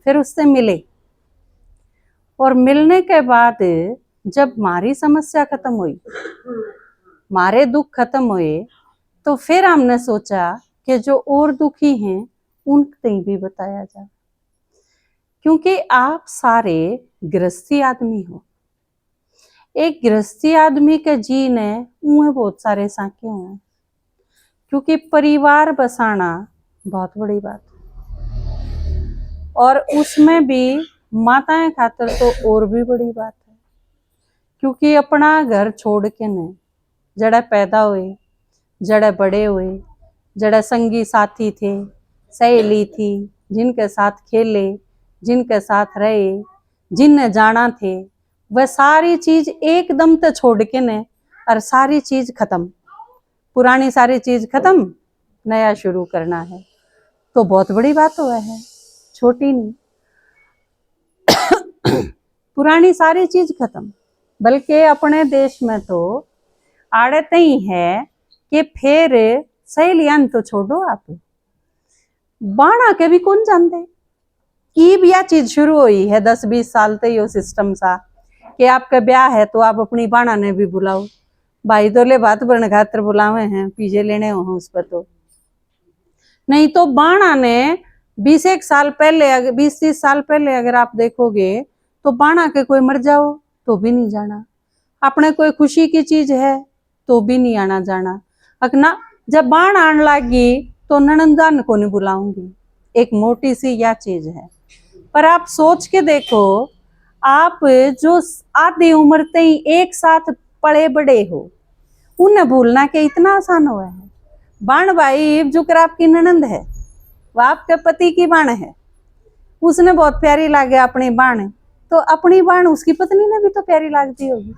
फिर उससे मिले, और मिलने के बाद जब हमारी समस्या खत्म हुई, हमारे दुख खत्म हुए, तो फिर हमने सोचा कि जो और दुखी हैं उनको भी बताया जाए, क्योंकि आप सारे गृहस्थी आदमी हो। एक गृहस्थी आदमी के जीने उन्हें बहुत सारे साके हुए, क्योंकि परिवार बसाना बहुत बड़ी बात है, और उसमें भी माताएं खातर तो और भी बड़ी बात है, क्योंकि अपना घर छोड़ के न जड़े पैदा हुए, जड़े बड़े हुए, जड़े संगी साथी थे, सहेली थी, जिनके साथ खेले, जिनके साथ रहे, जिनने जाना थे, वह सारी चीज एकदम तो छोड़ के न, और सारी चीज खत्म, पुरानी सारी चीज खत्म, नया शुरू करना है, तो बहुत बड़ी बात हुआ है, छोटी नहीं। पुरानी सारी चीज खत्म, बल्कि अपने देश में तो आड़ते ही है कि फिर सहेलियां तो छोड़ो, आप बाणा के भी कौन जानते, ईब यह चीज शुरू हुई है 10-20 साल से यो सिस्टम सा कि आपका ब्याह है तो आप अपनी बाणा ने भी बुलाओ, भाई तो ले बात बन खातर बुलावे हैं, पीछे लेने हो उस पर, तो नहीं तो बाणा ने 20-1 साल पहले, 20-30 साल पहले अगर आप देखोगे तो बाणा के कोई मर जाओ तो भी नहीं जाना, अपने कोई खुशी की चीज है तो भी नहीं आना जाना, अकना जब बाण आने लगी तो ननंदान को नहीं बुलाऊंगी, एक मोटी सी यह चीज है। पर आप सोच के देखो, आप जो आधी उम्र से ही एक साथ पड़े बड़े हो, उन्हें भूलना के इतना आसान हुआ है। बाण भाई जुकर आपकी ननंद है, वह आपके पति की बाण है, उसने बहुत प्यारी लागे अपनी बाण, तो अपनी बाण उसकी पत्नी ने भी तो प्यारी लगती होगी।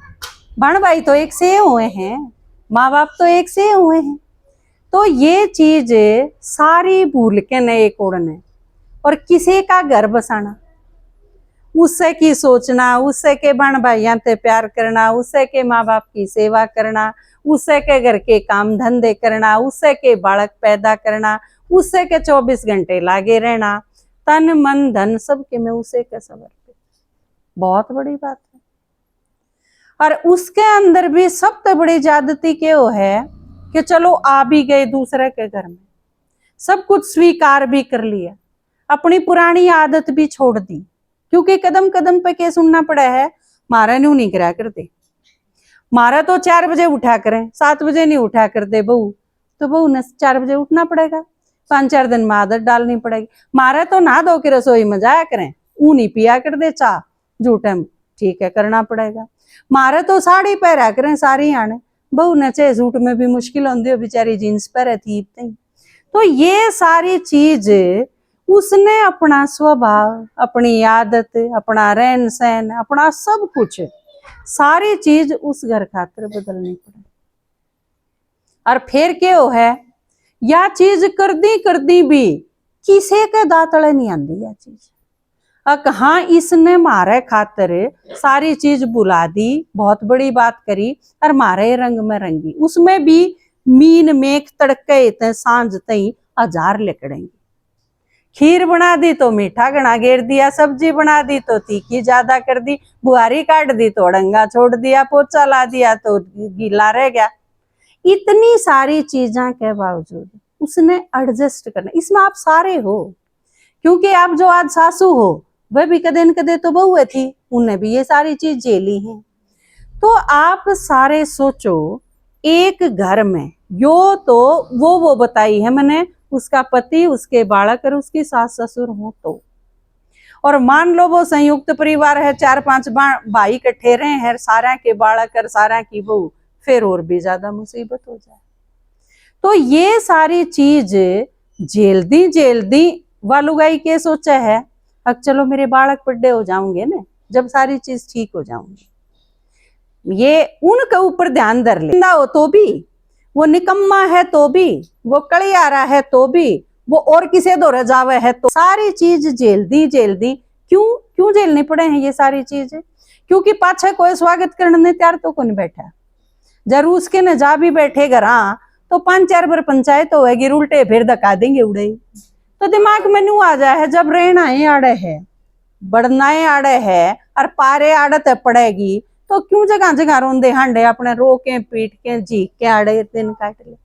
बाण भाई तो एक से हुए हैं, माँ बाप तो एक से हुए हैं, तो ये चीज सारी भूल के नए कोड़ने और किसी का घर बसाना, उससे की सोचना, उससे के बहन भाइयों से प्यार करना, उससे के माँ बाप की सेवा करना, उससे के घर के काम धंधे करना, उससे के बालक पैदा करना, उससे के 24 घंटे लागे रहना, तन मन धन सब के में उसे के समर्पित, बहुत बड़ी बात है। और उसके अंदर भी सबसे बड़ी ज्यादती क्यों है कि चलो आ भी गए दूसरे के घर में, सब कुछ स्वीकार भी कर लिया, अपनी पुरानी आदत भी छोड़ दी, क्योंकि कदम कदम पे क्या सुनना पड़ा है, मारा न्यू नहीं करा करते, मारा तो 4 बजे उठा करें, 7 बजे नहीं उठा करते बहू, तो बहू ने 4 बजे उठना पड़ेगा, 5-4 दिन में आदत डालनी पड़ेगी। मारा तो नहा धो के रसोई में जाया करें, ऊ नहीं पिया कर दे चाह झूठे, ठीक है करना पड़ेगा। मारे तो साड़ी पहरा करें सारी आने, बहू ने चाहे सूट में भी मुश्किल होती हो, बेचारी जींस पहरे थी, तो ये सारी चीज उसने अपना स्वभाव, अपनी आदत, अपना रहन सहन, अपना सब कुछ, सारी चीज उस घर खातर बदलनी पड़े। और फिर क्या है, यह चीज कर दी भी किसी के दातले नहीं आती यह चीज, हाँ इसने मारे खातर सारी चीज बुला दी, बहुत बड़ी बात करी और मारे रंग में रंगी, उसमें भी मीन मेघ तड़के इतने सांझ तई 1000 लिकड़ेंगे, खीर बना दी तो मीठा गणा घेर दिया, सब्जी बना दी तो तीखी ज्यादा कर दी, बुआरी काट दी तो अड़ंगा छोड़ दिया, पोचा ला दिया तो गीला रह गया। इतनी सारी चीजों के बावजूद उसने एडजस्ट करना, इसमें आप सारे हो, क्योंकि आप जो आज सासू हो वह भी कदे न कदे तो बहुए थी, उन्हें भी ये सारी चीज झेली है। तो आप सारे सोचो, एक घर में यो तो वो बताई है मैंने, उसका पति, उसके बालक और उसकी सास ससुर हो, तो और मान लो वो संयुक्त परिवार है, 4-5 भाई इकट्ठे रहे हैं, सारा के बालक और सारा की बहू, फिर और भी ज्यादा मुसीबत हो जाए। तो ये सारी चीज झेल दी वालुगाई के सोचा है, अब चलो मेरे बालक बड़े हो जाऊंगे ना, जब सारी चीज ठीक हो जाऊंगी, ये उनके ऊपर ध्यान धर ले हो तो भी, वो निकम्मा है तो भी, वो कलियारा है तो भी, वो और किसे दो रजावे है तो, सारी चीज झेल दी। क्यों झेलने पड़े हैं ये सारी चीज, क्योंकि पाछे कोई स्वागत करने तैयार तो कौन बैठा, जरूर उसके न जा भी बैठेगा हाँ तो 5-4 बार पंचायत होगी, उल्टे फिर धक्का देंगे उड़े, तो दिमाग में नू आ जाए है जब रहना है आड़े है बढ़नाए आड़े है और पारे आड़त पड़ेगी तो क्यों जगह जगह रोंदे हांडे अपने रो के पीट के झीक के आड़े दिन काट ले।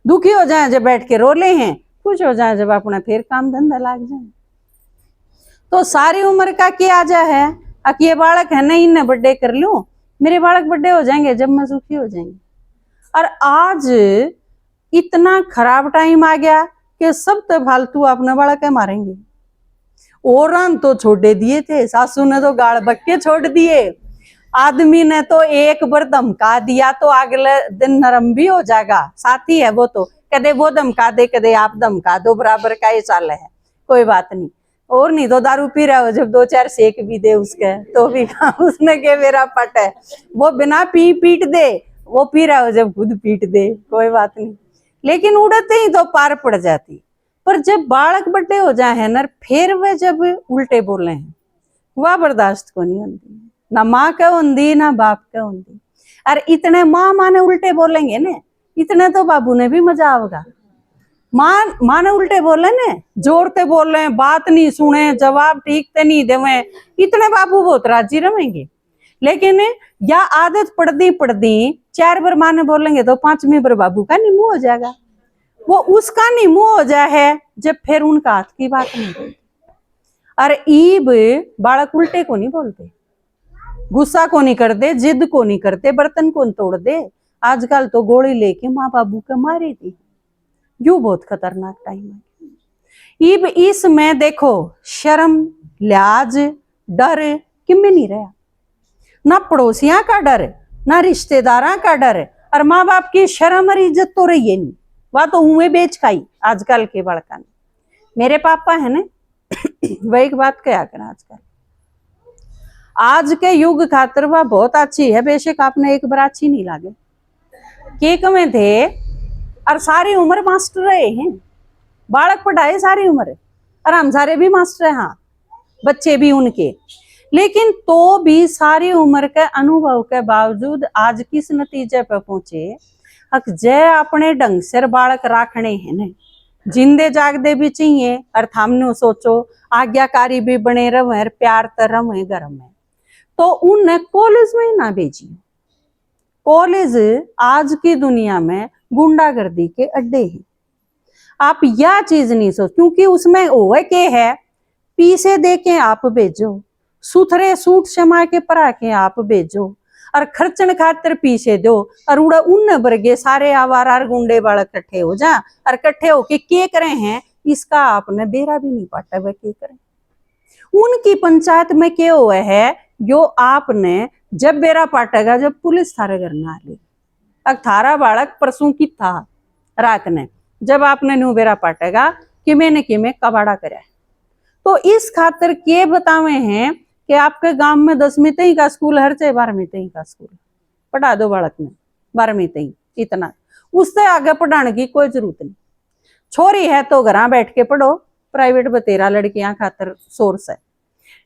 दुखी हो जाए जब बैठ के रो ले हैं, खुश हो जाए जब अपना फिर काम धंधा लाग जाए। तो सारी उम्र का क्या जा है, अब ये बालक है नहीं इन्हें बर्थडे कर लूं, मेरे बालक बर्थडे हो जाएंगे जब मैं सुखी हो जाएंगी। और आज इतना खराब टाइम आ गया कि सब तो फालतू अपने बालक मारेंगे। और तो छोड़े दिए थे, सासू ने तो गाल बक्के छोड़ दिए, आदमी ने तो एक बार धमका दिया तो अगले दिन नरम भी हो जाएगा। साथी है वो तो कदे वो धमका दे कदे आप धमका दो, बराबर का ये चाल है, कोई बात नहीं। और नहीं तो दारू पी रहा हो जब दो चार सेक भी दे उसके तो भी उसने के मेरा पट है, वो बिना पी पीट दे, वो पी रहा हो जब खुद पीट दे, कोई बात नहीं। लेकिन उड़ते ही तो पार पड़ जाती। पर जब बालक बड़े हो जाए है ना, फिर वे जब उल्टे बोले हैं वह बर्दाश्त को नहीं होती, ना माँ का होंगी ना बाप का होंगी। और इतने माँ ने उल्टे बोलेंगे ने, इतने तो बाबू ने भी मजा आएगा। माँ ने उल्टे बोले ने, जोरते बोल रहे, बात नहीं सुने, जवाब ठीक से नहीं देवे, इतने बाबू बहुत राजी रहेंगे। लेकिन या आदत पड़ती 4 बार माँ ने बोलेंगे तो 5वीं बार बाबू का निमू हो जाएगा। वो उसका निमू हो जाए है जब फिर उनका हाथ की बात नहीं बोलती। और ईब बालक उल्टे को नहीं बोलते, गुस्सा को नहीं करते, जिद को नहीं करते, बर्तन को नहीं तोड़ दे। आजकल तो गोली लेके माँ बाबू के मारी थी। यू बहुत खतरनाक टाइम है। ईब इसमें देखो शर्म लिहाज डर किमें नहीं रहा, ना पड़ोसियां का डर ना रिश्तेदारा का डर, और माँ बाप की शर्म और इज्जत तो रही है नहीं, वह तो हुए बेच खाई आजकल के बड़का ने। मेरे पापा है ना वह एक बात क्या कर, आजकल आज के युग खातर वह बहुत अच्छी है, बेशक आपने एक बार अच्छी नहीं लागे। केक में थे और सारी उम्र मास्टर रहे हैं, बालक पढ़ाए सारी उम्र, और हम सारे भी मास्टर हैं, हाँ बच्चे भी उनके। लेकिन तो भी सारी उम्र के अनुभव के बावजूद आज किस नतीजे पर पहुंचे, जय अपने ढंग से बालक राखने हैं ने, जिंदे जागदे भी चाहिए और थामने सोचो आज्ञाकारी भी बने रहे, प्यार तरम है घर में, तो उन्हें कॉलेज में ना भेजिए। कॉलेज आज की दुनिया में गुंडागर्दी के अड्डे हैं। आप यह चीज नहीं सोच, क्योंकि उसमें ओए के है, पीसे दे के आप भेजो, सुथरे सूट शमा के परा के आप भेजो, और खर्चन खातर पीछे दो, और उड़ा उन बरगे सारे आवारा गुंडे बालक इकट्ठे हो जा, और इकट्ठे होके के करे हैं इसका आपने बेरा भी नहीं पाटा वह के करें। उनकी पंचायत में क्या हुआ है, जो आपने जब बेरा पाटेगा जब पुलिस थारे घर ना ली। अब थारा बालक परसों की था रात ने जब आपने न्यू बेरा पाटेगा कि मैंने कबाड़ा करा, तो इस खातर के बतावे हैं कि आपके गांव में 10वीं तक का स्कूल हर चाहे 12वीं तक का स्कूल पढ़ा दो बालक ने, 12वीं तक इतना, उससे आगे पढ़ाने की कोई जरूरत नहीं। छोरी है तो घर बैठ के पढ़ो, प्राइवेट बतेरा लड़कियां खातर सोर्स है,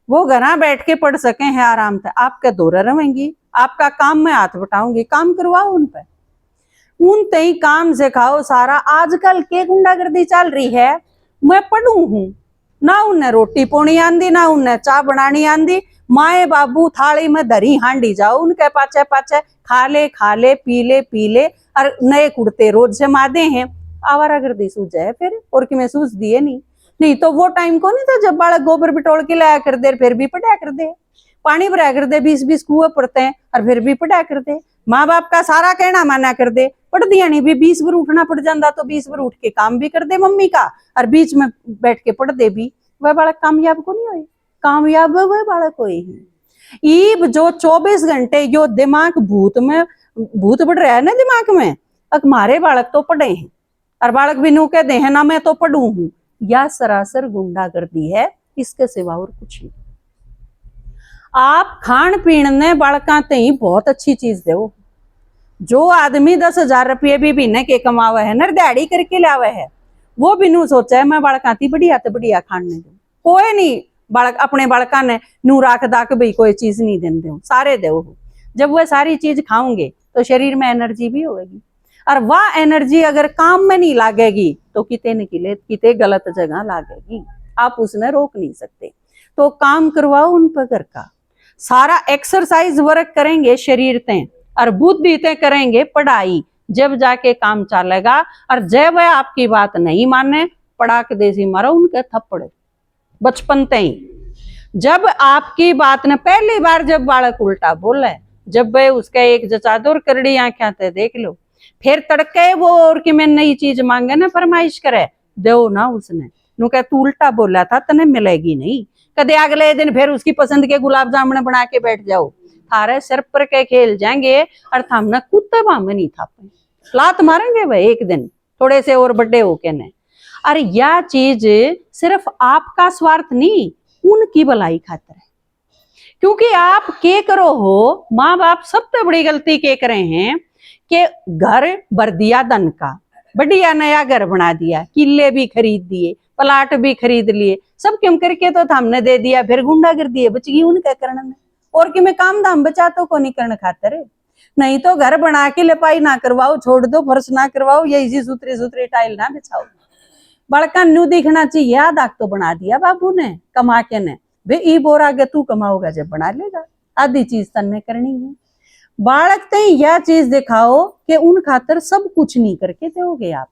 वो घर बैठ के पढ़ सके हैं आराम से, आपके दौरा रहेंगी, आपका काम में हाथ बटाऊंगी, काम करवाओ उन पे, उन तई काम सिखाओ सारा। आजकल के गुंडागर्दी चल रही है, मैं पढ़ू हूं ना उन्हें रोटी पोनी आंदी ना उन्हें चाय बनानी आंदी, माए बाबू थाली में धरी हांडी जाओ उनके पाचे पाचे, खा ले पी ले और नए कुर्ते रोज जमाते हैं। आवारागर्दी सूझ जाए फिर, और कि मैं सूझ दिए नहीं तो वो टाइम को नहीं था जब बालक गोबर बिटोड़ के लाया कर दे, फिर भी पढ़ाया कर दे, पानी भराया कर दे, 20-20 कुएं पड़ते हैं और फिर भी पढ़ाया कर दे, माँ बाप का सारा कहना माना कर दे, पढ़ दिया नहीं भी 20 बार उठना पड़ जाता तो 20 बार उठ के काम भी कर दे मम्मी का, और बीच में बैठ के पढ़ दे भी, वह बालक कामयाब को नहीं हुए, कामयाब वह बालक हुए हैं। ईब जो 24 घंटे यो दिमाग भूत बढ़ रहा है ना दिमाग में, हमारे बालक तो पढ़े हैं और बालक भी नू कहते हैं ना मैं तो पढ़ू हूं, या सरासर गुंडागर्दी है, इसके सिवा और कुछ नहीं। आप खान पीन ने बालका ते बहुत अच्छी चीज दो, जो आदमी 10,000 रुपये भी महीने के कमावे है ना, दिहाड़ी करके लावे है, वो भी नू सोचा है मैं बालका थी बढ़िया खाने दो, कोई नहीं बालक अपने बालका ने नू राख दाक भाई कोई चीज नहीं देते हो, सारे दो। जब वह सारी चीज खाओगे तो शरीर में एनर्जी भी होगी, और वह एनर्जी अगर काम में नहीं लागेगी तो किते न किते गलत जगह लागेगी, आप उसने रोक नहीं सकते। तो काम करवाओ उन पर घर का, सारा एक्सरसाइज वर्क करेंगे शरीर ते और बुद्धि ते करेंगे पढ़ाई, जब जाके काम चलेगा। और जब वह आपकी बात नहीं माने, पड़ाक देसी मारो उनके थप्पड़ बचपन ते ही। जब आपकी बात ने पहली बार जब बालक उल्टा बोले, जब वह उसका एक जचादोर करड़ी आंखें ते देख लो, फिर तड़के वो और कि मैं नई चीज मांगे ना फरमाइश करे, दो ना उसने नु कह तू उल्टा बोला था तने मिलेगी नहीं, कदे अगले दिन फिर उसकी पसंद के गुलाब जामुन बना के बैठ जाओ, थारे सिर पर के खेल जाएंगे और थामना कुत्ते भामे नहीं था लात मारेंगे वह एक दिन थोड़े से और बड़े होके ने। और यह चीज सिर्फ आपका स्वार्थ नहीं, उनकी भलाई खातर है। क्योंकि आप के करो हो, माँ बाप सबसे बड़ी गलती के करे हैं कि घर भर दिया धन का, बढ़िया नया घर बना दिया, किले भी खरीद दिए, प्लाट भी खरीद लिए, सब क्यों करके तो हमने दे दिया, फिर गुंडागर्दी है बच गई उनके करने में, और कि मैं काम धाम बचा तो को नहीं करने खातर। नहीं तो घर बना के लिपाई ना करवाओ, छोड़ दो फर्श ना करवाओ, ये इसी सुथरी सुथरी टाइल ना बिछाओ, बड़का न्यू दिखना चाहिए, याद आग तो बना दिया बाबू ने कमा के ने, वे ई बोर आगे तू कमाओगा जब बना लेगा, आधी चीज तन्ने करनी है। बालक ते यह चीज दिखाओ कि उन खातर सब कुछ नहीं करके दोगे आप,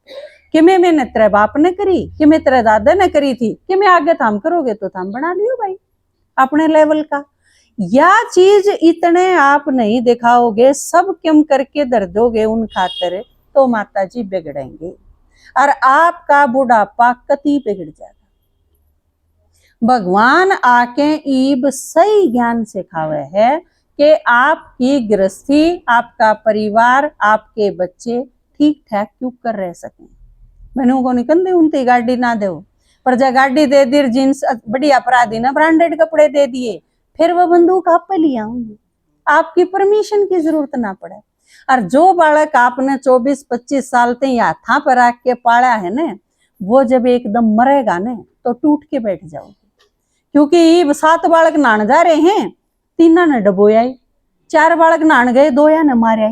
कि मैं मेहनत तेरे बाप ने करी, कि मैं तेरे दादा ने करी थी, कि मैं आगे थाम करोगे तो थाम बना लियो भाई अपने लेवल का। यह चीज इतने आप नहीं दिखाओगे, सब क्यों करके दर्दोगे उन खातर, तो माता जी बिगड़ेंगे और आपका बुढ़ापा कति बिगड़ जाएगा। भगवान आके ईब सही ज्ञान सिखावे है कि आपकी गृहस्थी, आपका परिवार, आपके बच्चे ठीक ठाक क्यों कर रह सकें। मैंने को निकल दे उनकी गाड़ी ना दो, पर जब गाड़ी दे दी, जींस बढ़िया अपराधी ना ब्रांडेड कपड़े दे दिए, फिर वह बंदूक आप पे ले आऊंगी, आपकी परमिशन की जरूरत ना पड़े। और जो बालक आपने 24-25 साल तक हाथा पर रख के पाला है ना, वो जब एकदम मरेगा ना तो टूट के बैठ जाओगे। क्योंकि 7 बालक नहान जा रहे हैं, 3 ने डबोया, 4 बालक नहान गए, 2 ने मारे,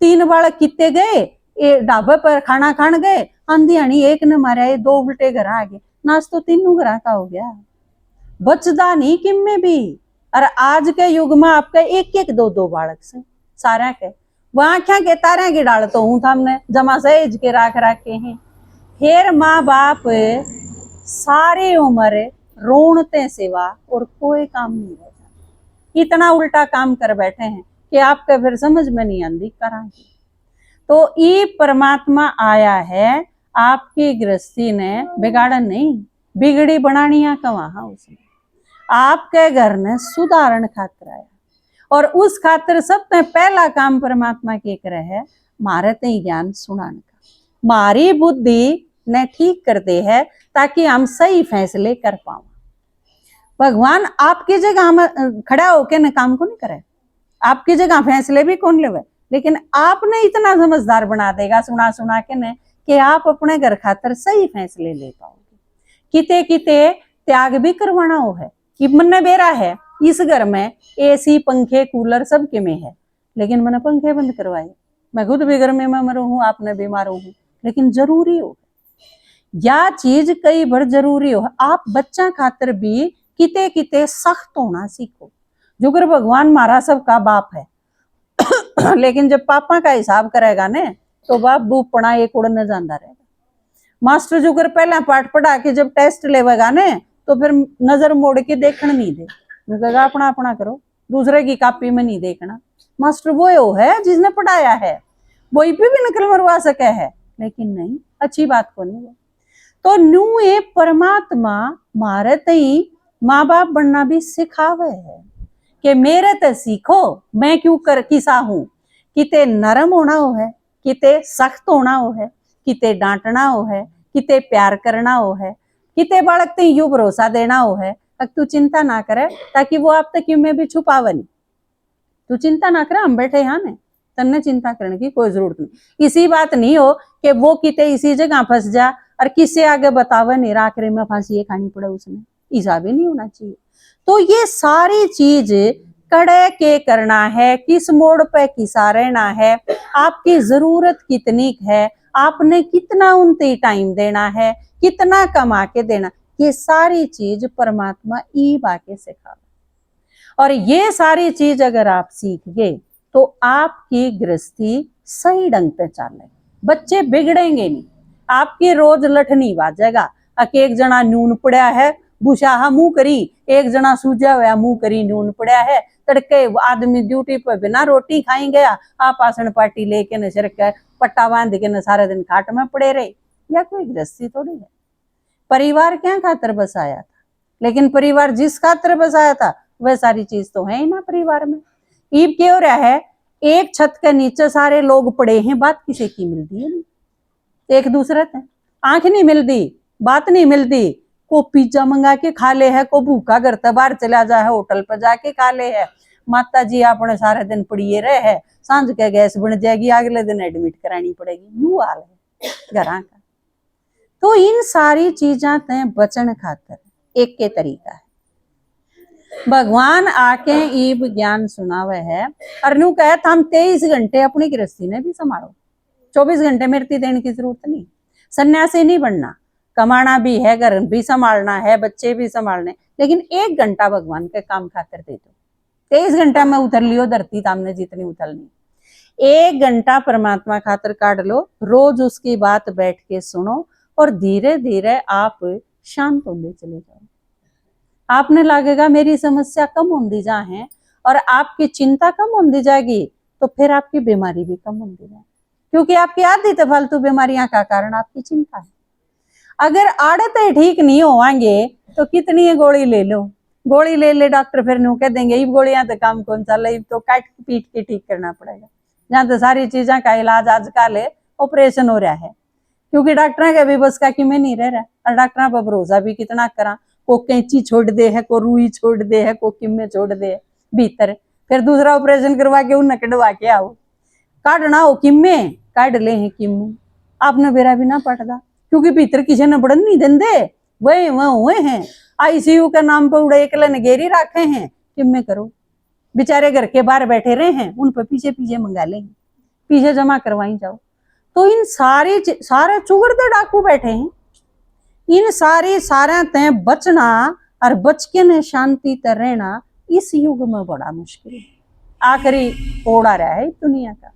3 बालक कितने गए ढाबे पर खाना खान गए, आंधी आनी 1 ने मारा, 2 उल्टे घर आ गए, नाच तो 3 घर का हो गया, बचदा नहीं किम में भी। और आज के युग में आपके 1-1 2-2 बालक से सारा के वहां क्या के तारा की डाल तो हूं हमने जमा सहेज के राख के हैं। फिर माँ बाप सारी उम्र रोणते सिवा और कोई काम नहीं रहता, इतना उल्टा काम कर बैठे हैं कि आपके फिर समझ में नहीं आती करांगे। तो ये परमात्मा आया है, आपकी गृहस्थी ने बिगाड़न नहीं, बिगड़ी बनानिया का वहां उसने आपके घर ने सुधारण खातर आया। और उस खातिर सबसे पहला काम परमात्मा के करे है मारे ते ज्ञान सुनाने का, मारी बुद्धि ने ठीक कर दे है ताकि हम सही फैसले कर पाओ। भगवान आपकी जगह में खड़ा होके न काम को नहीं करे, आपकी जगह फैसले भी कौन लेवे, लेकिन आपने इतना समझदार बना देगा सुना सुना के न कि आप अपने घर खातर सही फैसले ले पाओगे। किते किते त्याग भी करवाना हो है कि मन बेरा है इस घर में एसी पंखे कूलर सब के में है, लेकिन मैंने पंखे बंद करवाए, मैं खुद भी गर्मी में मरू हूँ, आपने बीमार हूँ, लेकिन जरूरी हो या चीज कई बार जरूरी हो। आप बच्चा खातर भी किते किते सख्त होना सीखो, जो कर भगवान मारा सबका बाप है लेकिन जब पापा का हिसाब करेगा ने तो बाप बूप पड़ा एक उड़ने जाता रहेगा। मास्टर जो कर पहला पाठ पढ़ा के जब टेस्ट लेवेगा ने तो फिर नजर मोड़ के देखना नहीं दे, कहेगा अपना अपना करो, दूसरे की कॉपी में नहीं देखना। मास्टर वो है जिसने पढ़ाया है, वही पे भी नकल मरवा सके है, लेकिन नहीं, अच्छी बात को नहीं। तो न्यू ये परमात्मा मारे तई माँ बाप बनना भी सिखावे है कि मेरे ते सीखो, मैं क्यों कर किसा हूं, किते नरम होना हो है, किते सख्त होना हो है, किते डांटना हो है, किते प्यार करना हो है, किते बालक ते यू भरोसा देना हो है, तक तू चिंता ना करे ताकि वो आप तक में भी छुपावे नहीं, तू चिंता ना करे, हम बैठे यहाँ ने, तन्ने चिंता करने की कोई जरूरत नहीं। इसी बात नहीं हो कि वो किते इसी जगह फंस जा और किसी आगे बतावे नहीं आखिरी में फांसी खानी पड़े उसने, ऐसा भी नहीं होना चाहिए। तो ये सारी चीज कड़े के करना है, किस मोड़ पे किसा रहना है, आपकी जरूरत कितनी है, आपने कितना उनते टाइम देना है, कितना कमा के देना, ये सारी चीज परमात्मा ई बाके सिखावे। और ये सारी चीज अगर आप सीख गए तो आपकी गृहस्थी सही ढंग पे चले, बच्चे बिगड़ेंगे नहीं, आपकी रोज लठनी बाजेगा। एक जना नून पड़ा है बुशाहा मुंह करी, एक जना सूजा हुआ मुंह करी नून पड़ा है, तड़के आदमी ड्यूटी पर बिना रोटी खाई गया, आप आसन पार्टी लेके न सिर के पट्टा बांध के न सारा दिन खाट में पड़े रहे। या कोई गृहस्थी थोड़ी है। परिवार क्या खातर बसाया था, लेकिन परिवार जिस खातर बसाया था वह सारी चीज तो है ही ना परिवार में। ईब क्यों रहा है, एक छत के नीचे सारे लोग पड़े हैं, बात किसी की मिलती है नहीं, एक दूसरे से आंख नहीं मिलती, बात नहीं मिलती। को पिज्जा मंगा के खा ले है, को भूखा घर से बाहर चला जा है, होटल पर जाके खा ले है। माता जी आपने सारे दिन पड़िए रहे है, सांझ के गैस बन जाएगी, अगले दिन एडमिट करानी पड़ेगी, यू हाल है घर का। तो इन सारी चीजा ते बचन खातर एक के तरीका है। भगवान आके ईब ज्ञान सुनावे है और नु कहे हम 23 घंटे अपनी गृहस्थी ने भी संभालो, 24 घंटे मृत्यु देने की जरूरत नहीं, सन्यासी नहीं बनना, कमाना भी है, घर भी संभालना है, बच्चे भी संभालने, लेकिन 1 घंटा भगवान के काम खातर दे दो। 23 घंटा में उतर लियो धरती तामने जितनी उतरनी, 1 घंटा परमात्मा खातर काट लो, रोज उसकी बात बैठ के सुनो और धीरे धीरे आप शांत होते चले जाओ। आपने लगेगा मेरी समस्या कम होती जा है और आपकी चिंता कम होती जाएगी, तो फिर आपकी बीमारी भी कम होती जाएगी, क्योंकि आपकी आधी तो फालतू बीमारियां का कारण आपकी चिंता है। अगर आड़त ठीक नहीं होंगे तो कितनी गोली ले लो, गोली ले ले डॉक्टर फिर नु कह देंगे ये गोलियां तो काम कौन चल रही, तो काट पीट के ठीक करना पड़ेगा। जहाँ तो सारी चीजों का इलाज आजकल ऑपरेशन हो रहा है, क्योंकि डॉक्टर के भी बस का कि मैं नहीं रह रहा, और डॉक्टर पर भरोसा भी कितना करा, को कैंची छोड़ दे है, को रुई छोड़ दे है, को किम्मे छोड़ दे है भीतर, फिर दूसरा ऑपरेशन करवा के उन्हें कटवा के आओ, काटना हो किम्मे काट ले हैं किम्मे, आपने बेरा भी ना पटदा, क्योंकि भीतर किसी ने बढ़न नहीं देंदे, वही वह हुए हैं आईसीयू के नाम पर उड़े एक घेरी रखे हैं, किम्मे करो, बेचारे घर के बाहर बैठे रहे हैं, उन पर पीछे पीछे मंगा लेंगे, पीछे जमा करवाई जाओ। तो इन सारे चुगड़ते डाकू बैठे हैं, इन सारे ते बचना और बच के न शांति ते रहना इस युग में बड़ा मुश्किल है, आखिरी ओढ़ा रहा है दुनिया का।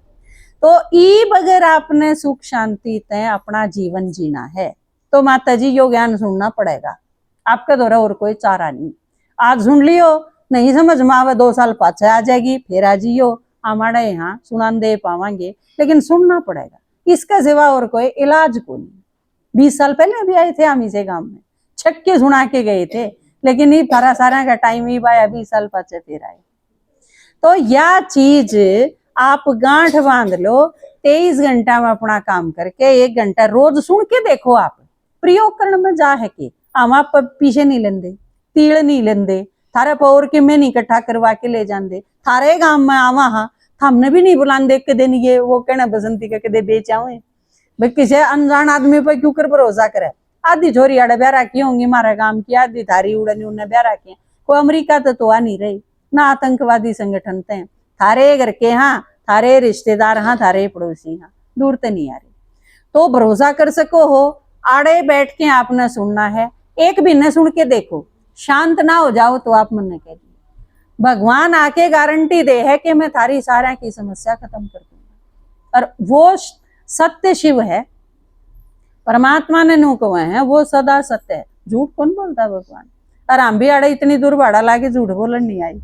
तो ईब अगर आपने सुख शांति ते अपना जीवन जीना है तो माता जी यो ज्ञान सुनना पड़ेगा, आपका द्वारा और कोई चारा नहीं। आज सुन लियो, नहीं समझ में आवे 2 साल पाछे आ जाएगी, फिर आ जियो, हमारे यहाँ सुना दे पावांगे, लेकिन सुनना पड़ेगा, इसका सिवा और कोई इलाज को नहीं। 20 साल पहले भी आए थे हम इसे गांव में, छक्के सुना के गए थे, लेकिन ये सारा का टाइम ही बाया 20 साल पाछे फिर आए। तो यह चीज आप गांठ बांध लो, 23 घंटा में अपना काम करके 1 घंटा रोज सुन के देखो, आप प्रयोग करने में जा है कि हम आप पीछे नहीं लेंदे, तीड़ नहीं लेंदे, थारे पौर के मैं नहीं इकट्ठा करवा के ले जाते, थारे गांव में आवा हाँ हमने भी नहीं बुलाते के दिन ये वो कहना बसंती का कदे बेच आवे, भाई किसी अनजान आदमी पर क्यों कर भरोसा करे। आधी छोरी आड़े ब्याह रखी होंगी हमारे गांव की, आधी थारी उड़नी उन्हें ब्याह रखी, कोई अमरीका तो आ नहीं रही, ना आतंकवादी संगठन थे, थारे घर के हाँ, थारे रिश्तेदार हाँ, थारे पड़ोसी हाँ, दूर तो नहीं आ रही। तो भरोसा कर सको हो, आड़े बैठ के आपने सुनना है, 1 महीने सुन के देखो, शांत ना हो जाओ तो आप मन ने कह दिए, भगवान आके गारंटी दे है कि मैं थारी सारा की समस्या खत्म कर दूंगा। और वो सत्य शिव है, परमात्मा ने नु कहा है वो सदा सत्य है, झूठ कौन बोलता है भगवान। और हम भी आड़े इतनी दूर भाड़ा लाके झूठ बोलन नहीं आई,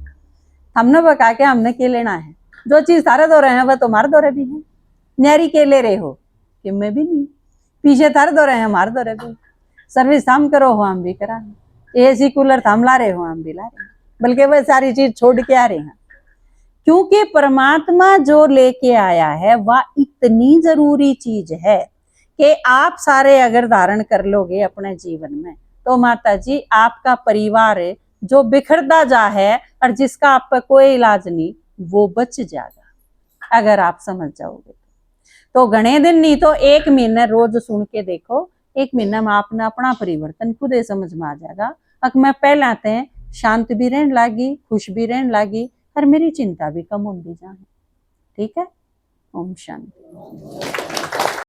हमने बका के हमने के लेना है, जो चीज थारे दो रहे हैं वह तुम्हारे दौरे भी है, न्यारी के ले रहे हो कि मैं भी नहीं, पीछे थारे दो रहे हैं हमारे दौरे भी, सर्विस हम करो हो हम भी करा, एसी कूलर हम ला रहे हो हम भी ला रहे हैं, बल्कि वह सारी चीज छोड़ के आ रहे हैं, क्योंकि परमात्मा जो लेके आया है वह इतनी जरूरी चीज है कि आप सारे अगर धारण कर लोगे अपने जीवन में, तो माता जी आपका परिवार जो बिखरता जा है और जिसका आप पर कोई इलाज नहीं, वो बच जाएगा अगर आप समझ जाओगे। तो घने दिन नहीं तो 1 महीने रोज सुन के देखो, 1 महीने में आपने अपना परिवर्तन खुद ही समझ में आ जाएगा। अब मैं पहले आते हैं शांत भी रहने लगी, खुश भी रहने लगी, और मेरी चिंता भी कम होती जाए। ठीक है, ओम शांति।